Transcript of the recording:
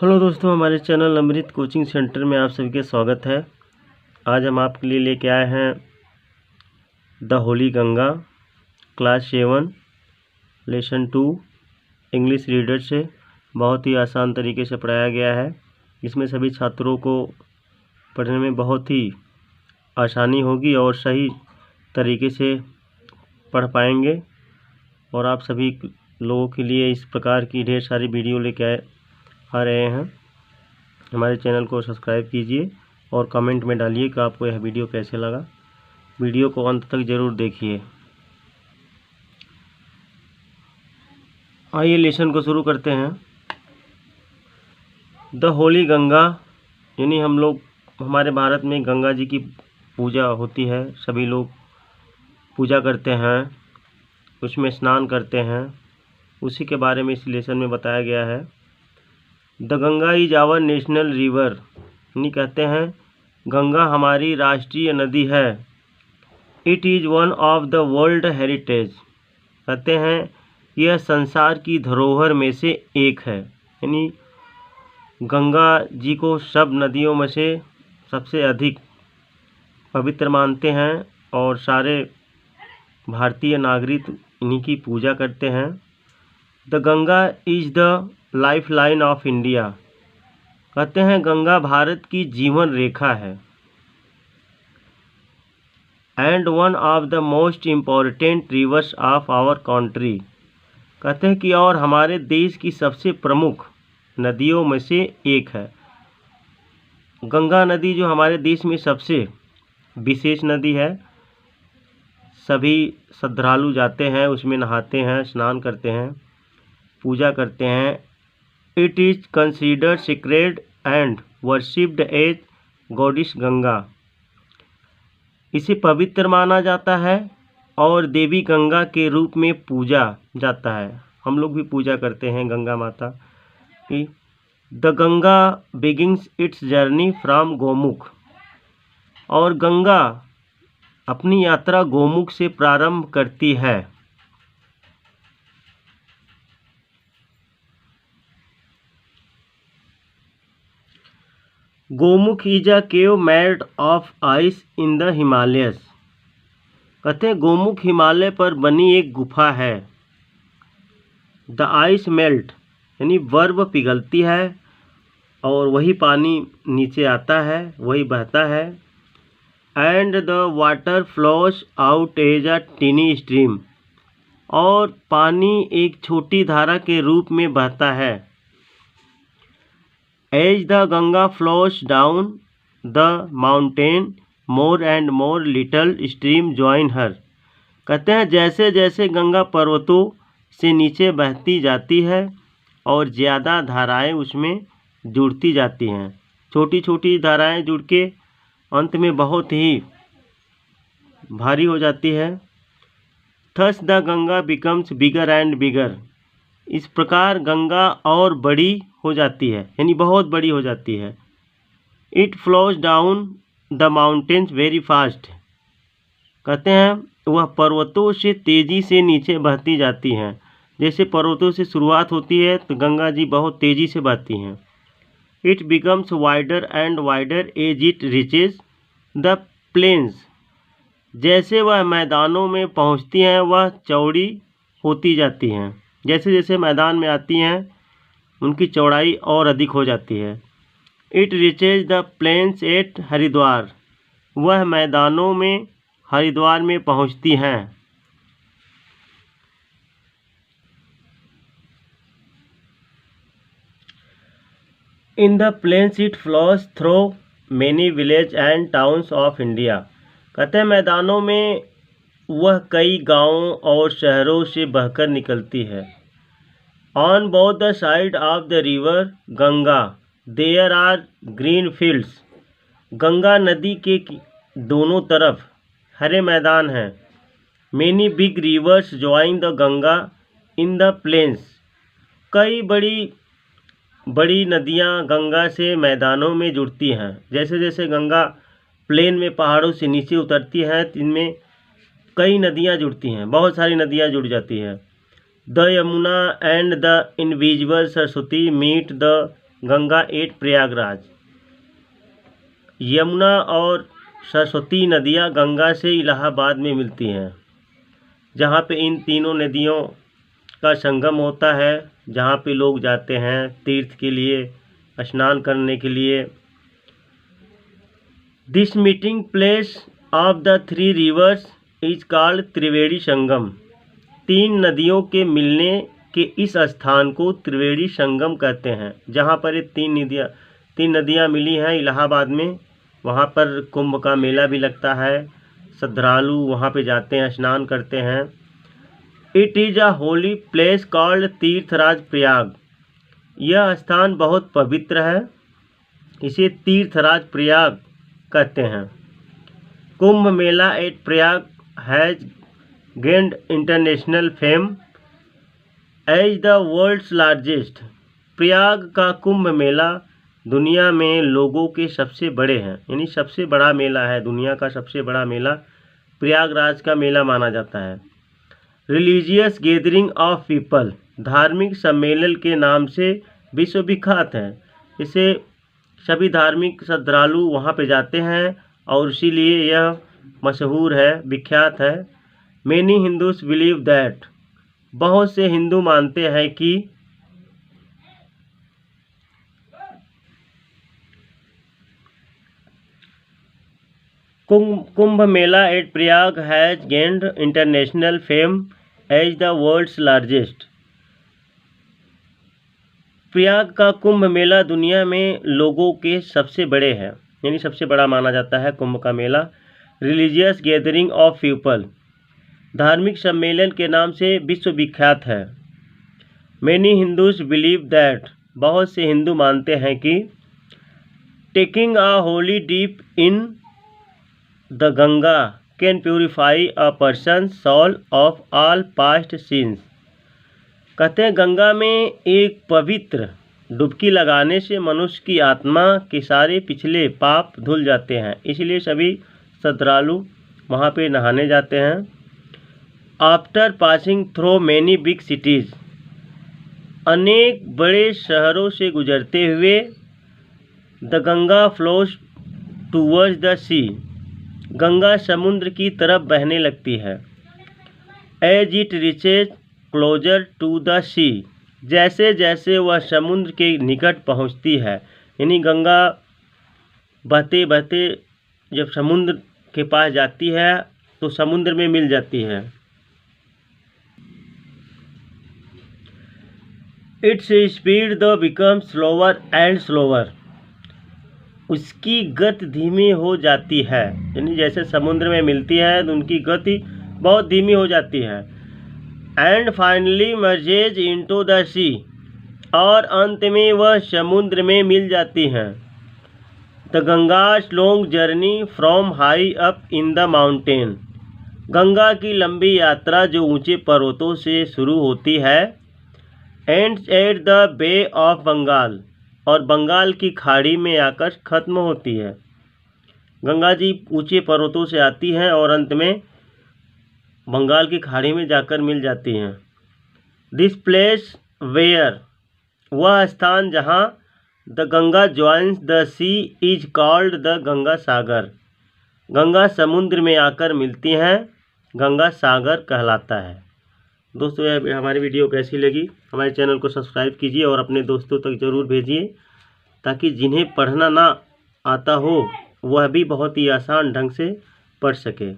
Hello दोस्तों, हमारे channel अमृत coaching centre में आप सभी के स्वागत है। आज हम आपके लिए लेके आए हैं the Holi Ganga class 7 lesson 2 English reader से। बहुत ही आसान तरीके से पढ़ाया गया है। इसमें सभी छात्रों को पढ़ने में बहुत ही आसानी होगी और सही तरीके से पढ़ पाएंगे। और आप सभी लोगों के लिए इस प्रकार की ढेर सारी वीडियो लेके आ रहे हैं। हमारे चैनल को सब्सक्राइब कीजिए और कमेंट में डालिए कि आपको यह वीडियो कैसे लगा। वीडियो को अंत तक ज़रूर देखिए। आइए लेसन को शुरू करते हैं। द होली गंगा यानी हमारे भारत में गंगा जी की पूजा होती है। सभी लोग पूजा करते हैं, उसमें स्नान करते हैं। उसी के बारे में इस लेसन में बताया गया है। The Ganga is our national river यानी कहते हैं गंगा हमारी राष्ट्रीय नदी है। It is one of the world heritage कहते हैं यह संसार की धरोहर में से एक है। यानी गंगा जी को सब नदियों में से सबसे अधिक पवित्र मानते हैं और सारे भारतीय नागरिक इन्हीं की पूजा करते हैं। The Ganga is the lifeline of India कहते हैं गंगा भारत की जीवन रेखा है। And one of the most important rivers of our country कहते हैं कि और हमारे देश की सबसे प्रमुख नदियों में से एक है। गंगा नदी जो हमारे देश में सबसे विशेष नदी है। सभी श्रद्धालु जाते हैं, उसमें नहाते हैं, स्नान करते हैं, पूजा करते हैं। It is considered sacred and worshipped as goddess Ganga इसे पवित्र माना जाता है और देवी गंगा के रूप में पूजा जाता है। हम लोग भी पूजा करते हैं गंगा माता की। The Ganga begins it's journey from Gomukh और गंगा अपनी यात्रा गोमुख से प्रारंभ करती है। Gomukh is a cave made of ice in the Himalayas कहते हैं गोमुख हिमालय पर बनी एक गुफा है। द आइस मेल्ट यानी बर्फ पिघलती है और वही पानी नीचे आता है, वही बहता है। And the water flows out as a tiny stream और पानी एक छोटी धारा के रूप में बहता है। As the Ganga flows down the mountain more and more little stream join her कहते हैं जैसे जैसे गंगा पर्वतों से नीचे बहती जाती है और ज़्यादा धाराएं उसमें जुड़ती जाती हैं। छोटी छोटी धाराएं जुड़ के अंत में बहुत ही भारी हो जाती है। Thus the Ganga becomes bigger and bigger इस प्रकार गंगा और बड़ी हो जाती है, यानी बहुत बड़ी हो जाती है। It flows down the mountains very fast कहते हैं वह पर्वतों से तेज़ी से नीचे बहती जाती हैं। जैसे पर्वतों से शुरुआत होती है तो गंगा जी बहुत तेज़ी से बहती हैं। It becomes wider and wider as it reaches the plains जैसे वह मैदानों में पहुंचती हैं वह चौड़ी होती जाती हैं। जैसे जैसे मैदान में आती हैं उनकी चौड़ाई और अधिक हो जाती है। It reaches the plains at Haridwar वह मैदानों में हरिद्वार में पहुंचती हैं। In the plains it flows through many village and towns of India कहते हैं मैदानों में वह कई गांवों और शहरों से बहकर निकलती है। On both the side of the river Ganga there are green fields Ganga नदी के दोनों तरफ हरे मैदान हैं। Many big rivers join the Ganga in the plains कई बड़ी नदियाँ गंगा से मैदानों में जुड़ती हैं। जैसे जैसे गंगा प्लेन में पहाड़ों से नीचे उतरती हैं इनमें कई नदियाँ जुड़ती हैं, बहुत सारी नदियाँ जुड़ जाती हैं। The Yamuna and the invisible Saraswati meet the Ganga at Prayagraj. Yamuna और सरस्वती नदियाँ गंगा से इलाहाबाद में मिलती हैं, जहाँ पे इन तीनों नदियों का संगम होता है, जहाँ पे लोग जाते हैं तीर्थ के लिए, स्नान करने के लिए। This meeting place of the three rivers is called Triveni Sangam. तीन नदियों के मिलने के इस स्थान को त्रिवेणी संगम कहते हैं, जहाँ पर ये तीन नदियाँ मिली हैं इलाहाबाद में। वहाँ पर कुंभ का मेला भी लगता है, श्रद्धालु वहाँ पे जाते हैं, स्नान करते हैं। It is a holy place called Tirthraj Prayag. यह स्थान बहुत पवित्र है, इसे तीर्थराज प्रयाग कहते हैं। Kumbh Mela at Prayag has gained international fame as the world's largest. Prayag का कुंभ मेला दुनिया में लोगों के सबसे बड़े हैं, यानी सबसे बड़ा मेला है, दुनिया का सबसे बड़ा मेला प्रयागराज का मेला माना जाता है। रिलीजियस गैदरिंग ऑफ पीपल, धार्मिक सम्मेलन के नाम से विश्व विख्यात है। इसे सभी धार्मिक श्रद्धालु वहाँ पे जाते हैं और इसीलिए यह मशहूर है, विख्यात है। मैनी हिंदूज बिलीव दैट, बहुत से हिंदू मानते हैं कि Kumbh Mela at Prayag has gained international fame as the world's largest. Prayag का कुंभ मेला दुनिया में लोगों के सबसे बड़े हैं, यानी सबसे बड़ा माना जाता है कुंभ का मेला। रिलीजियस गैदरिंग ऑफ पीपल, धार्मिक सम्मेलन के नाम से विश्व विख्यात है। मैनी हिंदूज बिलीव दैट, बहुत से हिंदू मानते हैं कि taking a holy dip in the Ganga can purify a person soul of all past sins. कहते हैं गंगा में एक पवित्र डुबकी लगाने से मनुष्य की आत्मा के सारे पिछले पाप धुल जाते हैं, इसलिए सभी श्रद्धालु वहाँ पे नहाने जाते हैं। After passing through many big cities, अनेक बड़े शहरों से गुजरते हुए the Ganga flows towards the sea, Ganga समुद्र की तरफ बहने लगती है। As it reaches closer to the sea, जैसे जैसे वह समुद्र के निकट पहुंचती है, यानी गंगा बहते बहते जब समुद्र के पास जाती है तो समुद्र में मिल जाती है। Its speed the become slower and slower, उसकी गति धीमी हो जाती है, यानी जैसे समुद्र में मिलती है तो उनकी गति बहुत धीमी हो जाती है। And finally merges into the sea, और अंत में वह समुद्र में मिल जाती हैं। The Ganga's long journey from high up in the mountain, Ganga की लंबी यात्रा जो ऊंचे पर्वतों से शुरू होती है। Ends at the bay of Bengal, और बंगाल की खाड़ी में आकर खत्म होती है। गंगा जी ऊंचे पर्वतों से आती हैं और अंत में बंगाल की खाड़ी में जाकर मिल जाती हैं। दिस प्लेस वेयर, वह स्थान जहाँ the Ganga joins the sea is called the Ganga Sagar, Ganga समुद्र में आकर मिलती हैं, गंगा सागर कहलाता है। दोस्तों यह हमारी वीडियो कैसी लगी, हमारे चैनल को सब्सक्राइब कीजिए और अपने दोस्तों तक ज़रूर भेजिए, ताकि जिन्हें पढ़ना ना आता हो वह भी बहुत ही आसान ढंग से पढ़ सके।